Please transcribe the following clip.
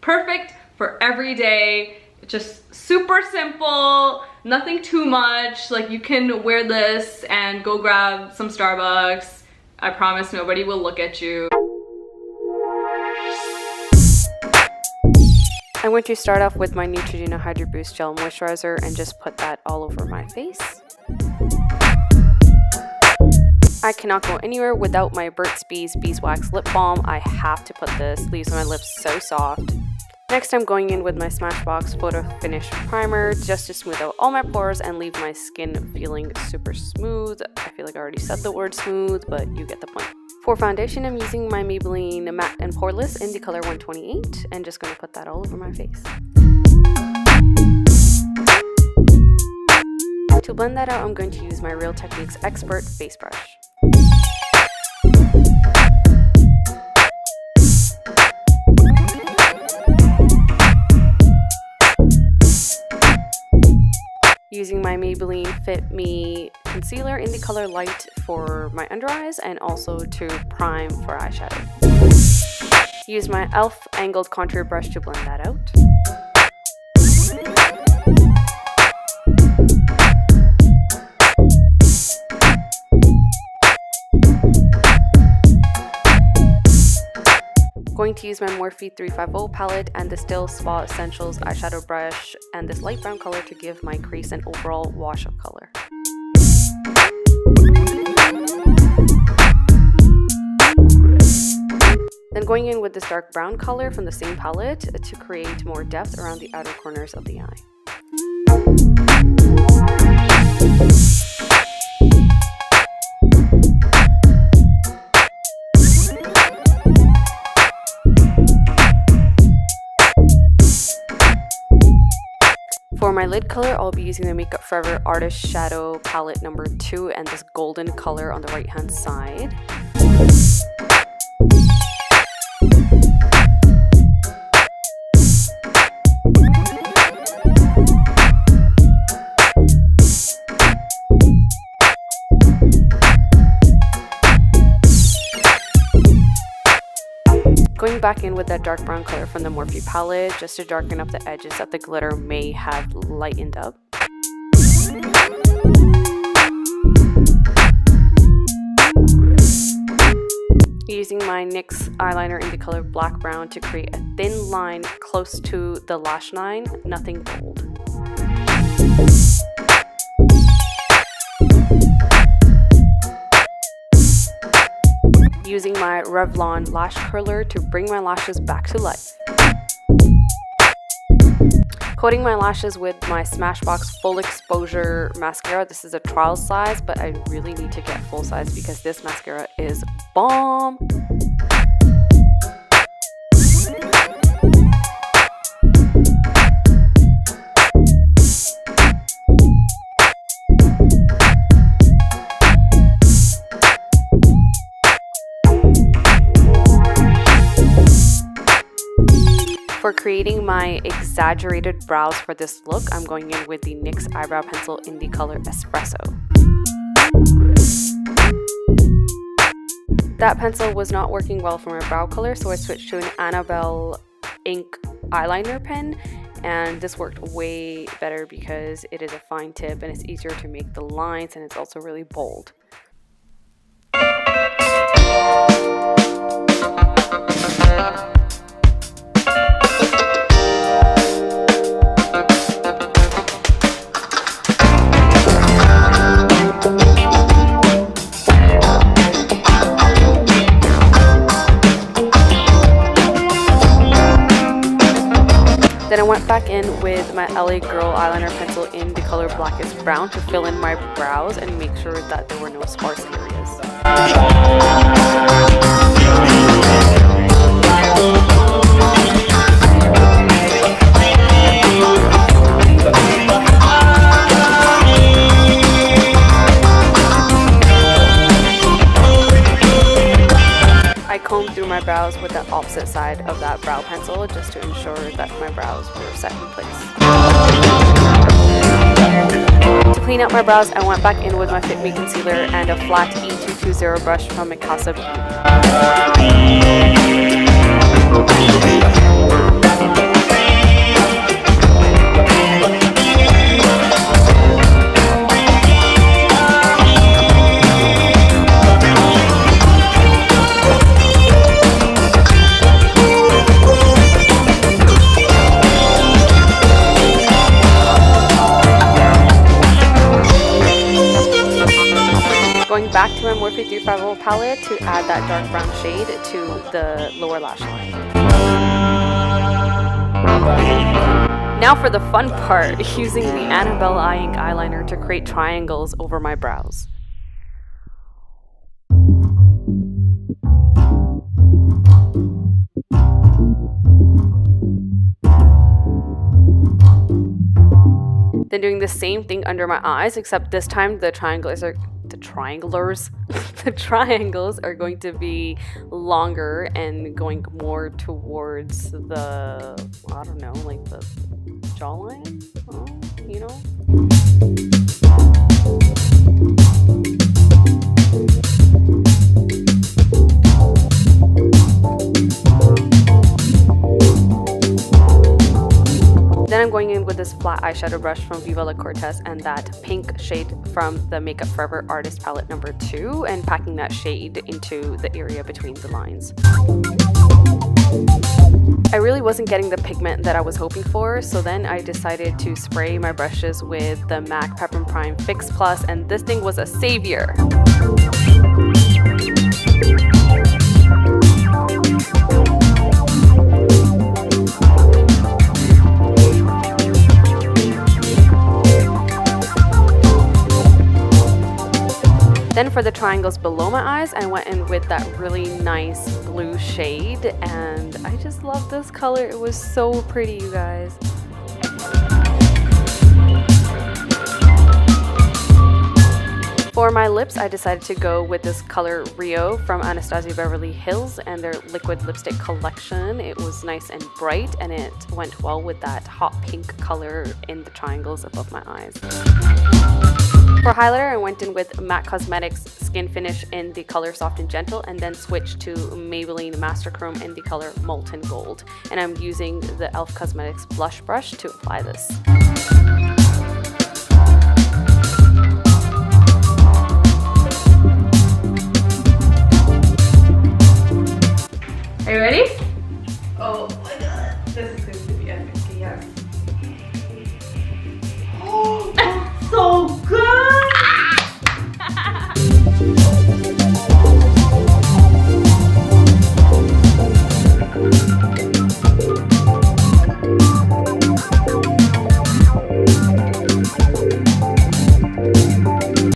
Perfect for every day. Just super simple, nothing too much. Like, you can wear this and go grab some Starbucks. I promise nobody will look at you. I'm going to start off with my Neutrogena Hydroboost Gel Moisturizer and just put that all over my face. I cannot go anywhere without my Burts Bees Beeswax Lip Balm. I have to put this, leaves my lips so soft. Next, I'm going in with my Smashbox photofinish primer just to smooth out all my pores and leave my skin feeling super smooth. I feel like I already said the word smooth, but you get the point. For foundation, I'm using my Maybelline Matte and Poreless in the color 128 and just going to put that all over my face. To blend that out, I'm going to use my Real Techniques Expert Face Brush. Using my Maybelline Fit Me concealer in the color Light for my under eyes and also to prime for eyeshadow. Use my e.l.f. angled contour brush to blend that out. Going to use my Morphe 350 palette and the Still Spa Essentials eyeshadow brush and this light brown color to give my crease an overall wash of color. Then going in with this dark brown color from the same palette to create more depth around the outer corners of the eye. For my lid color, I'll be using the Makeup Forever Artist Shadow Palette number 2 and this golden color on the right hand side. Going back in with that dark brown color from the Morphe palette just to darken up the edges that the glitter may have lightened up. Using my NYX eyeliner in the color black brown to create a thin line close to the lash line, nothing bold. Using my Revlon lash curler to bring my lashes back to life. Coating my lashes with my Smashbox Full Exposure Mascara. This is a trial size, but I really need to get full size because this mascara is bomb. For creating my exaggerated brows for this look, I'm going in with the NYX eyebrow pencil in the color Espresso. That pencil was not working well for my brow color, so I switched to an Annabelle ink eyeliner pen, and this worked way better because it is a fine tip and it's easier to make the lines and it's also really bold. Then I went back in with my LA Girl eyeliner pencil in the color Blackest Brown to fill in my brows and make sure that there were no sparse areas. I combed through my brows with the opposite side of that brow pencil just to ensure that my brows were set in place. To clean up my brows, I went back in with my Fit Me concealer and a flat E220 brush from Mikasa Beauty. back to my Morphe 350 palette to add that dark brown shade to the lower lash line. Now for the fun part, using the Annabelle eyeink eyeliner to create triangles over my brows. Then doing the same thing under my eyes, except this time the triangles are going to be longer and going more towards the, I don't know, like the jawline, you know? Then I'm going in with this flat eyeshadow brush from Viva La Cortes and that pink shade from the Makeup Forever Artist Palette number 2 and packing that shade into the area between the lines. I really wasn't getting the pigment that I was hoping for, so then I decided to spray my brushes with the MAC Prep and Prime Fix Plus, and this thing was a savior. Then for the triangles below my eyes, I went in with that really nice blue shade, and I just love this color. It was so pretty, you guys. For my lips, I decided to go with this color Rio from Anastasia Beverly Hills and their liquid lipstick collection. It was nice and bright, and it went well with that hot pink color in the triangles above my eyes. For highlighter, I went in with MAC Cosmetics Skin Finish in the color Soft and Gentle, and then switched to Maybelline Masterchrome in the color Molten Gold. And I'm using the e.l.f. Cosmetics blush brush to apply this. Are you ready? Oh my god, this is good.